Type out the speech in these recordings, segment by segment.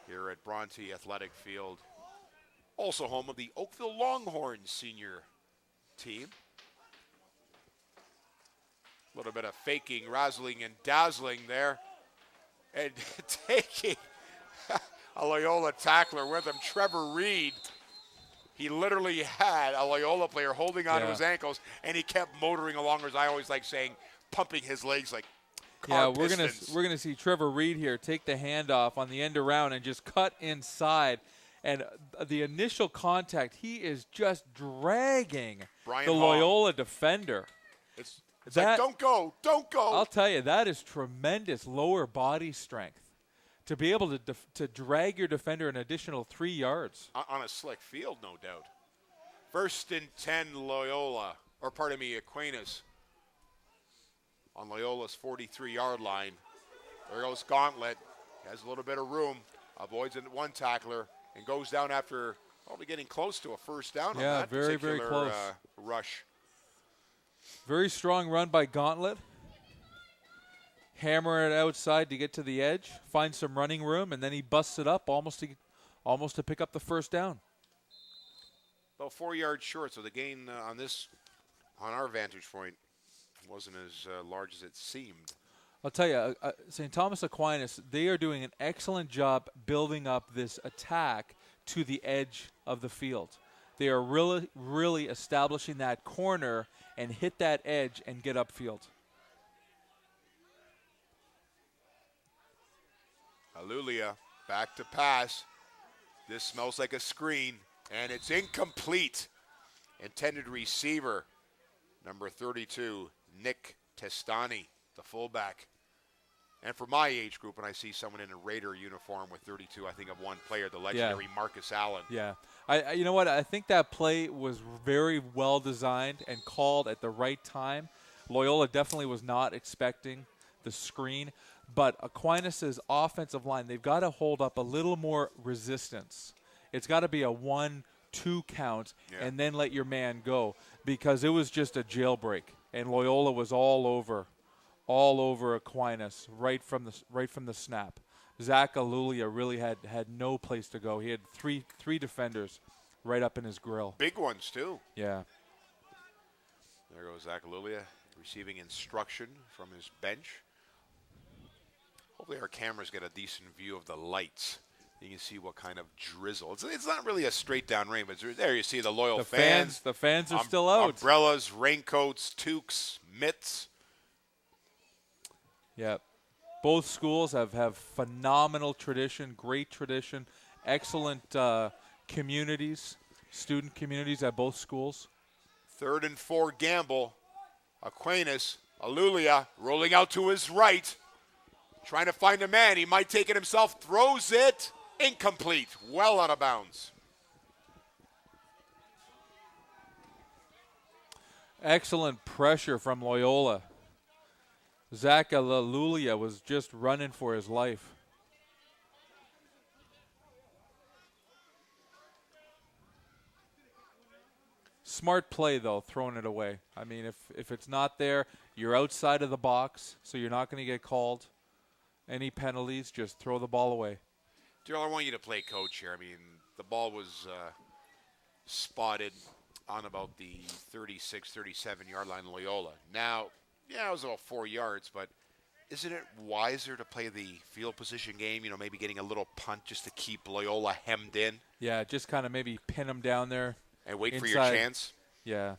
here at Bronte Athletic Field. Also home of the Oakville Longhorns senior team. A little bit of faking, razzling, and dazzling there. And taking a Loyola tackler with him, Trevor Reed. He literally had a Loyola player holding onto his ankles, and he kept motoring along, as I always like saying, pumping his legs like car pistons. we're gonna see Trevor Reed here take the handoff on the end around and just cut inside. And the initial contact, he is just dragging the Loyola defender. It's like, don't go. I'll tell you, that is tremendous lower body strength to be able to drag your defender an additional 3 yards. On a slick field, no doubt. 1st and 10 Aquinas. On Loyola's 43-yard line. There goes Gauntlet. He has a little bit of room. Avoids one tackler and goes down after probably getting close to a first down on that very close. Rush. Very strong run by Gauntlet. Hammer it outside to get to the edge, find some running room, and then he busts it up almost to pick up the first down. About 4 yards short, so the gain on our vantage point, wasn't as large as it seemed. I'll tell you, St. Thomas Aquinas, they are doing an excellent job building up this attack to the edge of the field. They are really, really establishing that corner and hit that edge and get upfield. Alulia back to pass. This smells like a screen, and it's incomplete. Intended receiver, number 32, Nick Testani, the fullback. And for my age group, when I see someone in a Raider uniform with 32, I think of one player, the legendary Marcus Allen. Yeah. You know what? I think that play was very well designed and called at the right time. Loyola definitely was not expecting the screen. But Aquinas' offensive line, they've got to hold up a little more resistance. It's got to be a 1-2 count and then let your man go, because it was just a jailbreak. And Loyola was all over Aquinas right from the snap. Zach Alulia really had no place to go. He had three defenders right up in his grill. Big ones too. Yeah. There goes Zach Alulia receiving instruction from his bench. Hopefully our cameras get a decent view of the lights. You can see what kind of drizzle. It's not really a straight down rain, but there you see the Loyal fans. The fans are still out. Umbrellas, raincoats, toques, mitts. Yeah. Both schools have phenomenal tradition, great tradition, excellent communities, student communities at both schools. 3rd and 4 gamble. Aquinas, Alulia rolling out to his right. Trying to find a man. He might take it himself. Throws it. Incomplete. Well out of bounds. Excellent pressure from Loyola. Zach Alulia was just running for his life. Smart play, though, throwing it away. I mean, if it's not there, you're outside of the box, so you're not going to get called. Any penalties, just throw the ball away. Daryl, I want you to play coach here. I mean, the ball was spotted on about the 36, 37-yard line in Loyola. Now, it was about 4 yards, but isn't it wiser to play the field position game, maybe getting a little punt just to keep Loyola hemmed in? Yeah, just kind of maybe pin them down there. And wait inside. For your chance? Yeah.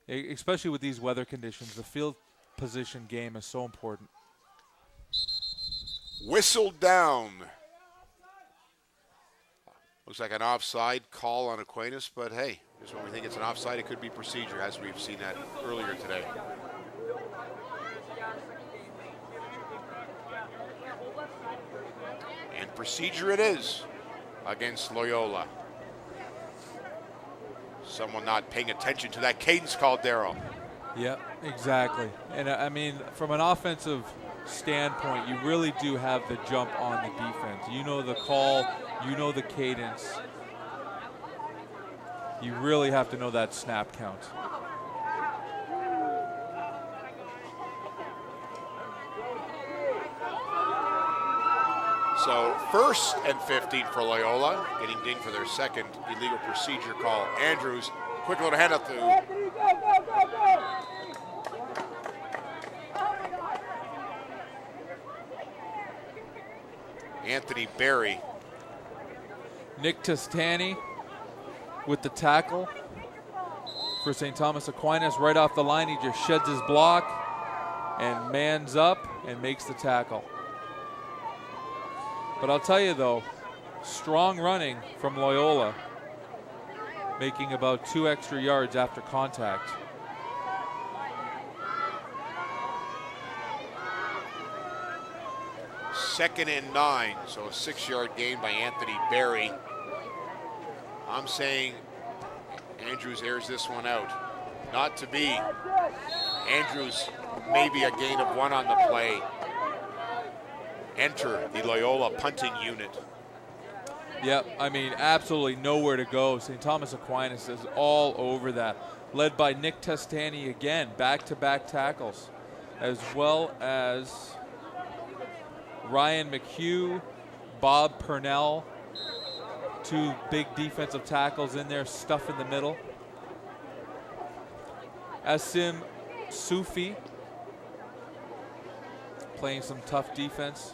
Especially with these weather conditions, the field position game is so important. Whistled down. Looks like an offside call on Aquinas, but hey, just when we think it's an offside, it could be procedure, as we've seen that earlier today. And procedure it is against Loyola. Someone not paying attention to that cadence call, Darryl. Yep, exactly. And I mean, from an offensive standpoint, you really do have the jump on the defense. You know the call, you know the cadence. You really have to know that snap count. So 1st and 15 for Loyola, getting dinged for their second illegal procedure call. Andrews, quick little handout to Anthony Berry. Nick Testani with the tackle for St. Thomas Aquinas. Right off the line, he just sheds his block and mans up and makes the tackle. But I'll tell you though, strong running from Loyola, making about 2 extra yards after contact. Second and 9, so a 6-yard gain by Anthony Berry. I'm saying Andrews airs this one out. Not to be. Andrews maybe a gain of 1 on the play. Enter the Loyola punting unit. Yep, I mean, absolutely nowhere to go. St. Thomas Aquinas is all over that. Led by Nick Testani again, back-to-back tackles, as well as Ryan McHugh, Bob Purnell, 2 big defensive tackles in there, stuff in the middle. Asim Sufi playing some tough defense.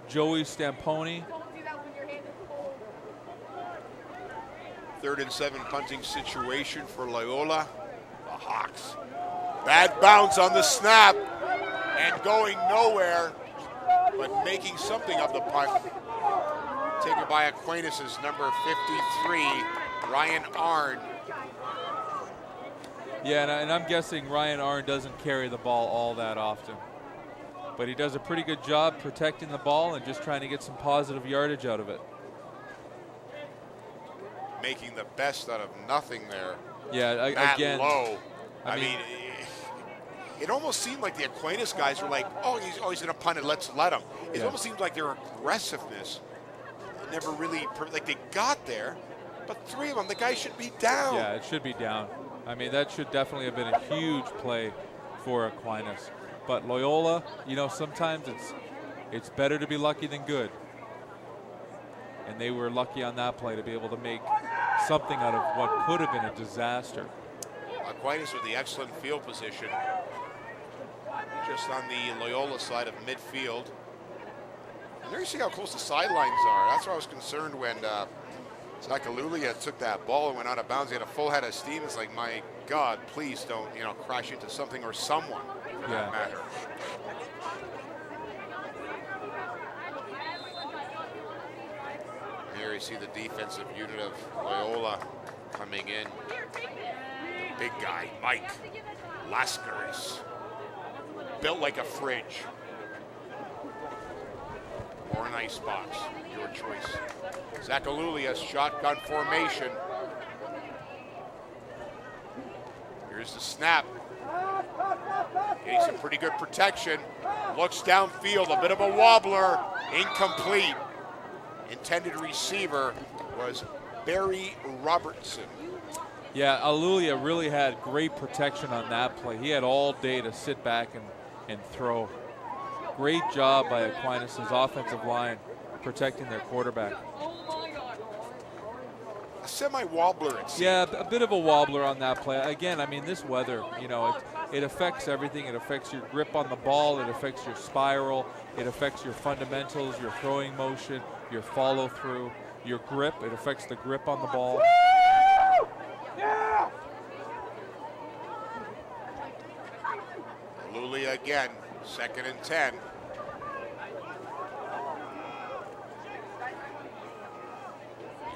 Joey Stamponi. 3rd and 7 punting situation for Loyola. The Hawks. Bad bounce on the snap and going nowhere, but making something of the punt. Taken by Aquinas' number 53, Ryan Arnn. Yeah, and I'm guessing Ryan Arnn doesn't carry the ball all that often. But he does a pretty good job protecting the ball and just trying to get some positive yardage out of it. Making the best out of nothing there. Yeah, Matt again. Lowe. I mean, it almost seemed like the Aquinas guys were like, oh, he's going to punt it, let's let him. It almost seems like their aggressiveness never really, like they got there, but 3 of them, the guy should be down. Yeah, it should be down. I mean, that should definitely have been a huge play for Aquinas. But Loyola, you know, sometimes it's better to be lucky than good. And they were lucky on that play to be able to make something out of what could have been a disaster. Aquinas with the excellent field position, just on the Loyola side of midfield. And there you see how close the sidelines are. That's why I was concerned when Zakalulia took that ball and went out of bounds. He had a full head of steam. It's like, my God, please don't, crash into something or someone for that matter. Here you see the defensive unit of Loyola coming in. The big guy, Mike Lascaris, built like a fridge or an icebox, your choice. Zakalulia's shotgun formation. Here's the snap. Getting some pretty good protection. Looks downfield, a bit of a wobbler, incomplete. Intended receiver was Barry Robertson. Yeah, Alulia really had great protection on that play. He had all day to sit back and throw. Great job by Aquinas' offensive line protecting their quarterback. A semi-wobbler, it seemed. Yeah, a bit of a wobbler on that play. Again, I mean, this weather, it affects everything. It affects your grip on the ball. It affects your spiral. It affects your fundamentals, your throwing motion, your follow through, your grip. It affects the grip on the ball. Yeah. Lulia again, 2nd and 10.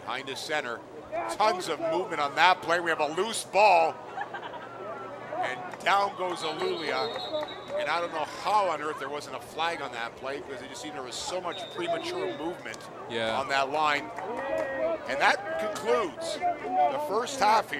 Behind the center. Tons of movement on that play. We have a loose ball. And down goes Alulia. And I don't know how on earth there wasn't a flag on that play, because it just seemed there was so much premature movement on that line. And that concludes the first half here.